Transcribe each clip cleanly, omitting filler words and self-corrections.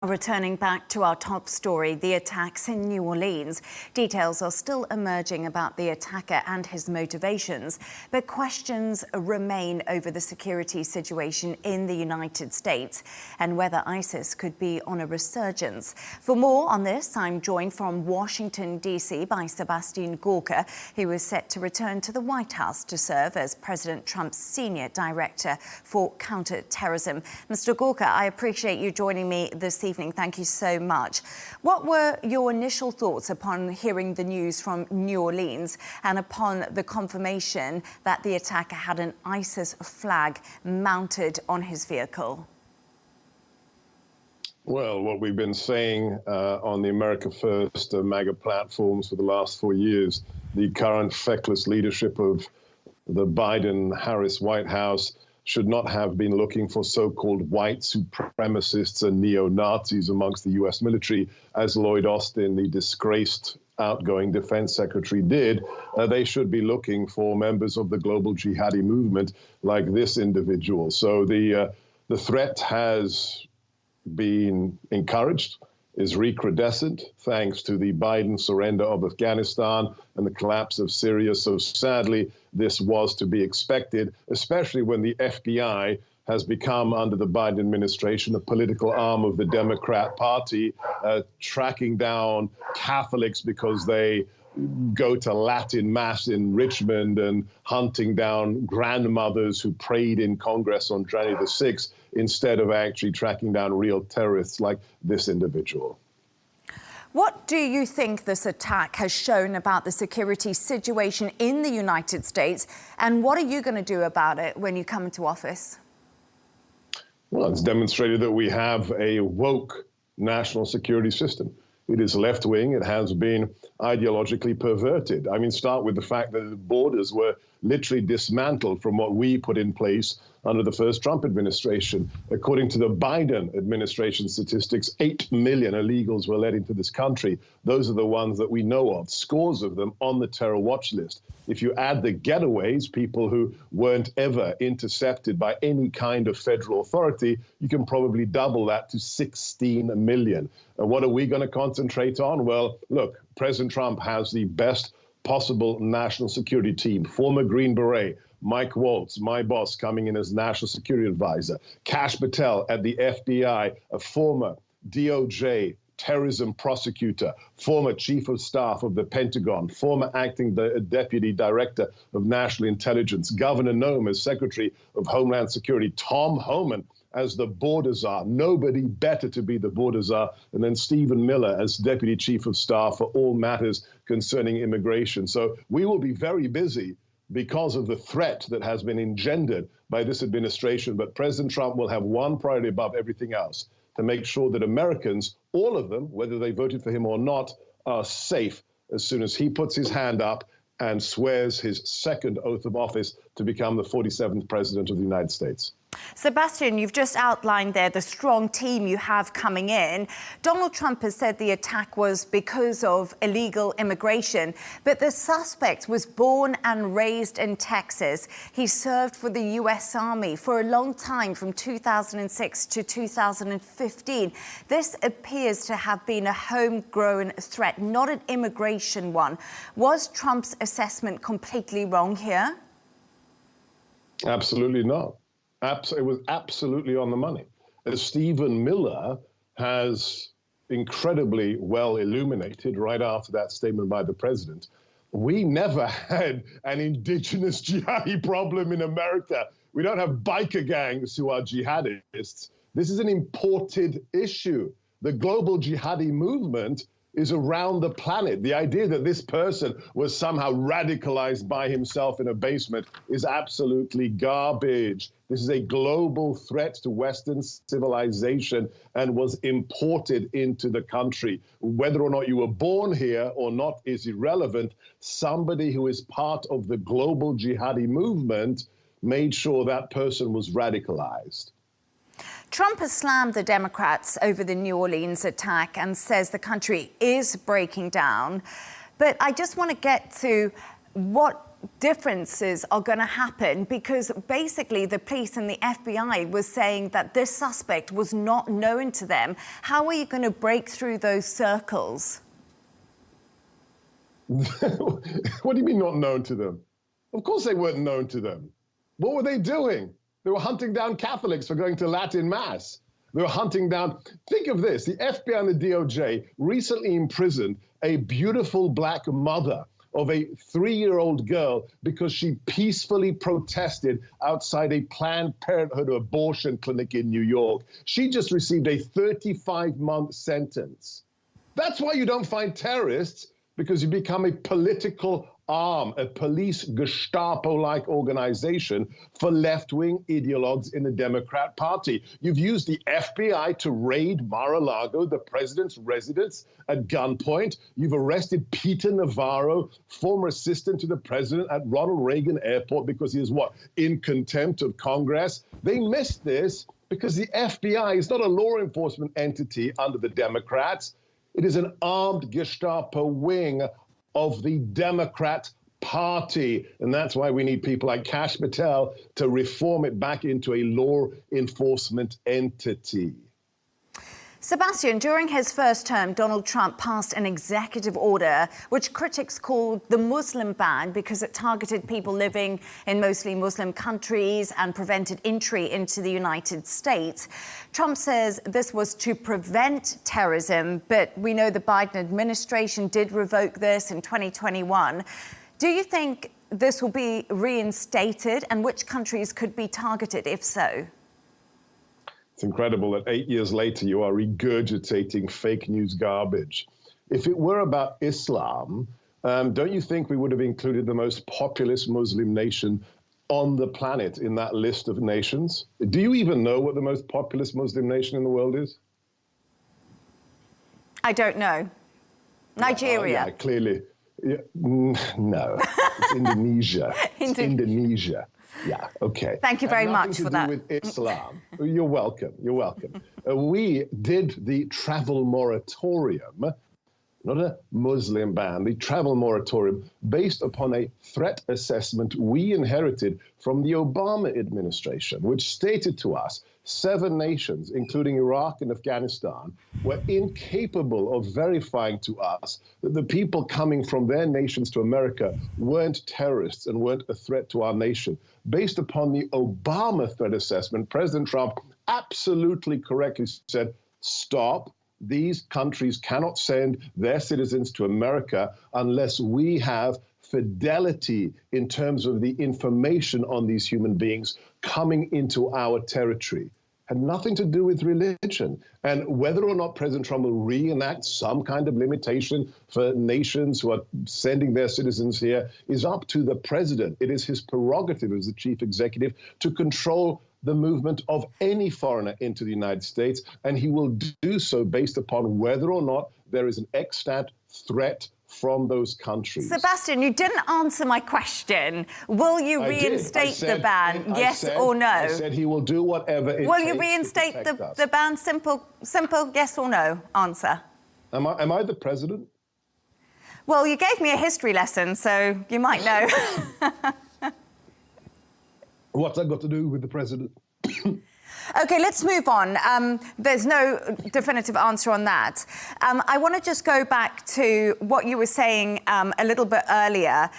Returning back to our top story, the attacks in New Orleans. Details are still emerging about the attacker and his motivations, but questions remain over the security situation in the United States and whether ISIS could be on a resurgence. For more on this, I'm joined from Washington, D.C. by Sebastian Gorka, who is set to return to the White House to serve as President Trump's senior director for counterterrorism. Mr. Gorka, I appreciate you joining me this evening. Thank you so much. What were your initial thoughts upon hearing the news from New Orleans and upon the confirmation that the attacker had an ISIS flag mounted on his vehicle? Well, what we've been saying on the America First MAGA platforms for the last 4 years, the current feckless leadership of the Biden-Harris White House should not have been looking for so-called white supremacists and neo-Nazis amongst the U.S. military, as Lloyd Austin, the disgraced outgoing defense secretary, did. They should be looking for members of the global jihadi movement like this individual. So the threat has been encouraged, is recrudescent, thanks to the Biden surrender of Afghanistan and the collapse of Syria. So sadly, this was to be expected, especially when the FBI has become, under the Biden administration, a political arm of the Democrat Party, tracking down Catholics because they go to Latin Mass in Richmond and hunting down grandmothers who prayed in Congress on January the 6th instead of actually tracking down real terrorists like this individual. What do you think this attack has shown about the security situation in the United States, and what are you going to do about it when you come into office? Well, it's demonstrated that we have a woke national security system. It is left-wing. It has been ideologically perverted. I mean, start with the fact that the borders were literally dismantled from what we put in place under the first Trump administration. According to the Biden administration statistics, 8 million illegals were let into this country. Those are the ones that we know of, scores of them on the terror watch list. If you add the getaways, people who weren't ever intercepted by any kind of federal authority, you can probably double that to 16 million. And what are we going to concentrate on? Well, look, President Trump has the best possible national security team. Former Green Beret, Mike Waltz, my boss, coming in as national security advisor. Kash Patel at the FBI, a former DOJ terrorism prosecutor, former chief of staff of the Pentagon, former acting deputy director of national intelligence, Governor Noem as secretary of Homeland Security, Tom Homan as the border czar, nobody better to be the border czar, and then Stephen Miller as deputy chief of staff for all matters concerning immigration. So we will be very busy because of the threat that has been engendered by this administration. But President Trump will have one priority above everything else: to make sure that Americans, all of them, whether they voted for him or not, are safe as soon as he puts his hand up and swears his second oath of office to become the 47th president of the United States. Sebastian, you've just outlined there the strong team you have coming in. Donald Trump has said the attack was because of illegal immigration, but the suspect was born and raised in Texas. He served for the U.S. Army for a long time, from 2006 to 2015. This appears to have been a homegrown threat, not an immigration one. Was Trump's assessment completely wrong here? Absolutely not. It was absolutely on the money. As Stephen Miller has incredibly well illuminated right after that statement by the president, we never had an indigenous jihadi problem in America. We don't have biker gangs who are jihadists. This is an imported issue. The global jihadi movement is around the planet. The idea that this person was somehow radicalized by himself in a basement is absolutely garbage. This is a global threat to Western civilization and was imported into the country. Whether or not you were born here or not is irrelevant. Somebody who is part of the global jihadi movement made sure that person was radicalized. Trump has slammed the Democrats over the New Orleans attack and says the country is breaking down. But I just want to get to what differences are going to happen? Because basically the police and the FBI was saying that this suspect was not known to them. How are you going to break through those circles? What do you mean not known to them? Of course they weren't known to them. What were they doing? They were hunting down Catholics for going to Latin Mass. They were hunting down, think of this, the FBI and the DOJ recently imprisoned a beautiful black mother of a 3-year-old girl because she peacefully protested outside a Planned Parenthood abortion clinic in New York. She just received a 35-month sentence. That's why you don't find terrorists, because you become a political arm, a police Gestapo-like organization for left-wing ideologues in the Democrat Party. You've used the FBI to raid Mar-a-Lago, the president's residence, at gunpoint. You've arrested Peter Navarro, former assistant to the president at Ronald Reagan Airport, because he is what? In contempt of Congress. They missed this because the FBI is not a law enforcement entity under the Democrats. It is an armed Gestapo wing of the Democrat Party. And that's why we need people like Kash Patel to reform it back into a law enforcement entity. Sebastian, during his first term, Donald Trump passed an executive order which critics called the Muslim ban because it targeted people living in mostly Muslim countries and prevented entry into the United States. Trump says this was to prevent terrorism, but we know the Biden administration did revoke this in 2021. Do you think this will be reinstated, and which countries could be targeted if so? It's incredible that 8 years later you are regurgitating fake news garbage. If it were about Islam, don't you think we would have included the most populous Muslim nation on the planet in that list of nations? Do you even know what the most populous Muslim nation in the world is? I don't know. Nigeria. Yeah, clearly. Yeah, no, it's Indonesia. It's Indonesia. Yeah, okay. Thank you very much for that. With Islam. You're welcome. You're welcome. We did the travel moratorium, not a Muslim ban, the travel moratorium based upon a threat assessment we inherited from the Obama administration, which stated to us 7 nations, including Iraq and Afghanistan, were incapable of verifying to us that the people coming from their nations to America weren't terrorists and weren't a threat to our nation. Based upon the Obama threat assessment, President Trump absolutely correctly said, stop. These countries cannot send their citizens to America unless we have fidelity in terms of the information on these human beings coming into our territory. Had nothing to do with religion. And whether or not President Trump will reenact some kind of limitation for nations who are sending their citizens here is up to the president. It is his prerogative as the chief executive to control the movement of any foreigner into the United States, and he will do so based upon whether or not there is an extant threat from those countries. Sebastian, you didn't answer my question. Will you reinstate the ban, yes or no? I said he will do whatever it takes. Will you reinstate the ban? Simple yes or no answer. Am I the president? Well, you gave me a history lesson, so you might know. What's that got to do with the president? OK, let's move on. There's no definitive answer on that. I want to just go back to what you were saying a little bit earlier.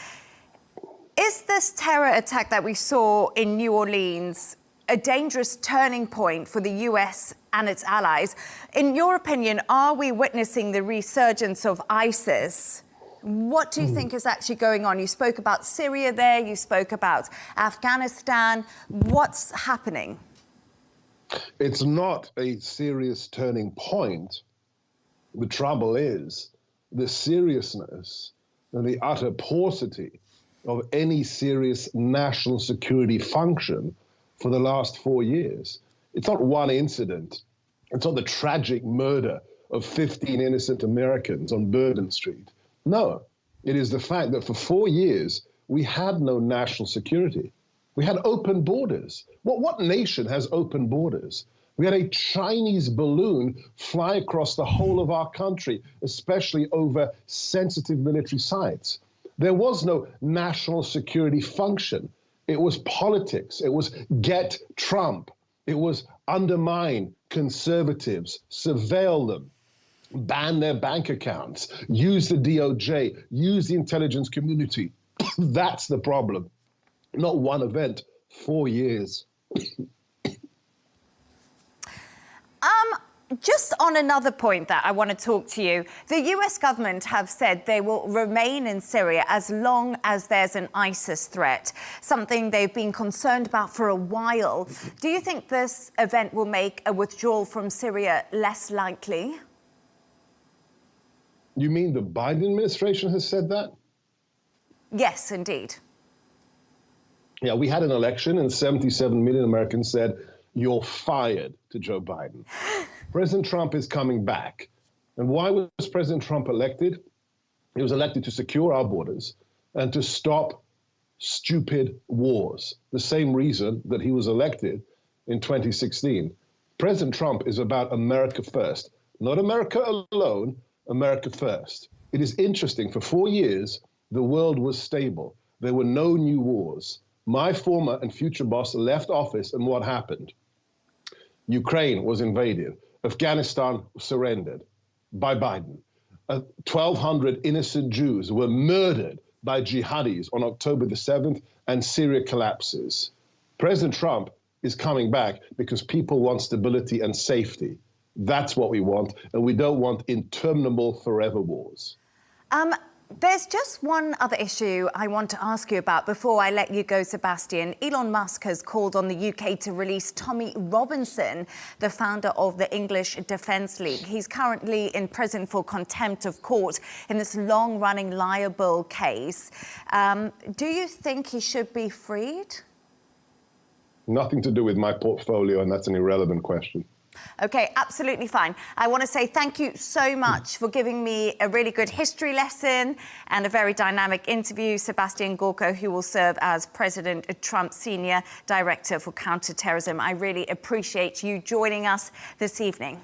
Is this terror attack that we saw in New Orleans a dangerous turning point for the US and its allies? In your opinion, are we witnessing the resurgence of ISIS? What do you think is actually going on? You spoke about Syria there, you spoke about Afghanistan. What's happening? It's not a serious turning point. The trouble is the seriousness and the utter paucity of any serious national security function for the last 4 years. It's not one incident. It's not the tragic murder of 15 innocent Americans on Bourbon Street. No, it is the fact that for 4 years, we had no national security. We had open borders. What nation has open borders? We had a Chinese balloon fly across the whole of our country, especially over sensitive military sites. There was no national security function. It was politics. It was get Trump. It was undermine conservatives, surveil them, ban their bank accounts, use the DOJ, use the intelligence community. That's the problem. Not one event, 4 years. Just on another point that I want to talk to you, the US government have said they will remain in Syria as long as there's an ISIS threat, something they've been concerned about for a while. Do you think this event will make a withdrawal from Syria less likely? You mean the Biden administration has said that? Yes, indeed. Yeah, we had an election and 77 million Americans said, "You're fired," to Joe Biden. President Trump is coming back. And why was President Trump elected? He was elected to secure our borders and to stop stupid wars. The same reason that he was elected in 2016. President Trump is about America first. Not America alone, America first. It is interesting, for 4 years, the world was stable. There were no new wars. My former and future boss left office, and what happened? Ukraine was invaded. Afghanistan surrendered by Biden. 1,200 innocent Jews were murdered by jihadis on October the 7th, and Syria collapses. President Trump is coming back because people want stability and safety. That's what we want, and we don't want interminable forever wars. There's just one other issue I want to ask you about before I let you go, Sebastian. Elon Musk has called on the UK to release Tommy Robinson, the founder of the English Defence League. He's currently in prison for contempt of court in this long-running libel case. Do you think he should be freed? Nothing to do with my portfolio, and that's an irrelevant question. OK, absolutely fine. I want to say thank you so much for giving me a really good history lesson and a very dynamic interview. Sebastian Gorka, who will serve as President Trump's Senior Director for Counterterrorism. I really appreciate you joining us this evening.